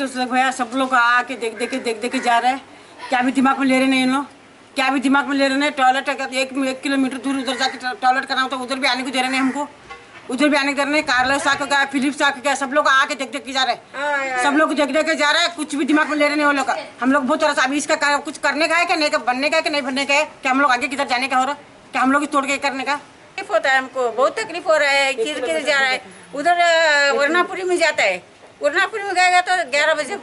Workers लोग भैया सब लोग आके देख के जा रहे हैं। क्या भी दिमाग में ले रहे नहीं इन लोग, क्या भी दिमाग में ले रहे नहीं। टॉयलेट 1 किलोमीटर दूर उधर जाके टॉयलेट करना होता, उधर भी आने को दे रहे नहीं हमको, उधर भी आने को दे रहे नहीं। कार्लोस आके गया, फिलिप्स आके गया, सब लोग आके देख के जा रहे हैं। सब लोग देख के जा रहे हैं, कुछ भी दिमाग में ले रहे नहीं वो लोग का। हम लोग बहुत तरह से अभी इसका कुछ करने का है क्या, नहीं का बनने का है कि नहीं बनने का है, क्या हम लोग आगे किधर जाने का हो रहा, क्या हम लोग तोड़ के करने का तकलीफ होता है। हमको बहुत तकलीफ हो रहा है। किधर जा रहा है, उधर वर्णापुरी में जाता है। वर्णापुरी में गएगा तो 11 बजे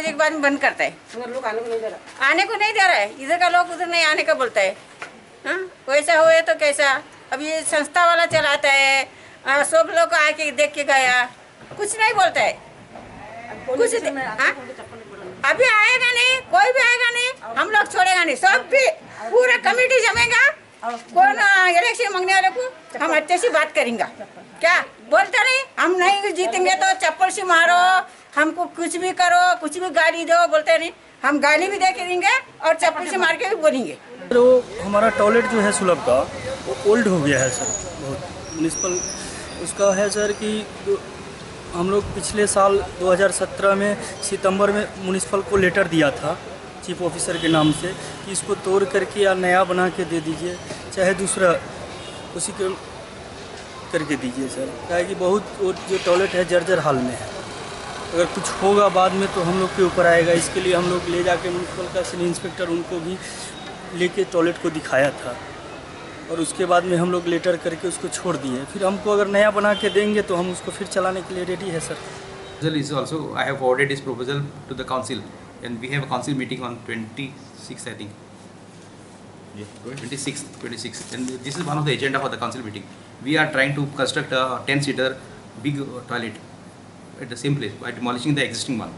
के बाद बंद करता है। लोग आने को नहीं दे रहा है। इधर का लोग उधर नहीं आने का बोलता है। हाँ, वैसा हुए तो कैसा। अब ये संस्था वाला चलाता है, सब लोग आके देख के गया, कुछ नहीं बोलता है कुछ। अभी आएगा नहीं, कोई भी आएगा नहीं, हम लोग छोड़ेगा नहीं। सब भी पूरा कमेटी जमेगा, कौन इलेक्शन मांगने वाले को हम अच्छे से बात करेंगे। क्या बोलता नहीं, हम नहीं जीतेंगे तो चप्पल से मारो, हमको कुछ भी करो, कुछ भी गाली दो, बोलते नहीं। हम गाली भी दे के देंगे और चप्पल से मार के भी बोलेंगे। तो हमारा टॉयलेट जो है सुलभ का, वो ओल्ड हो गया है सर, बहुत म्यूनिसिपल उसका है सर कि हम लोग पिछले साल 2017 में सितंबर में म्यूनिसिपल को लेटर दिया था चीफ ऑफिसर के नाम से कि इसको तोड़ करके या नया बना के दे दीजिए, चाहे दूसरा उसी के करके दीजिए सर। क्या है कि बहुत वो जो टॉयलेट है जर्जर हाल में है, अगर कुछ होगा बाद में तो हम लोग के ऊपर आएगा। इसके लिए हम लोग ले जाके म्यूनिसिपल का सीनियर इंस्पेक्टर उनको भी लेके टॉयलेट को दिखाया था और उसके बाद में हम लोग लेटर करके उसको छोड़ दिए। फिर हमको अगर नया बना के देंगे तो हम उसको फिर चलाने के लिए रेडी है sir. Is also I have forwarded this proposal to the council and we have a council meeting on 26th I think. Yeah, 26th and this is one of the agenda for the council meeting. We are trying to construct a 10-seater big toilet at the same place by demolishing the existing one.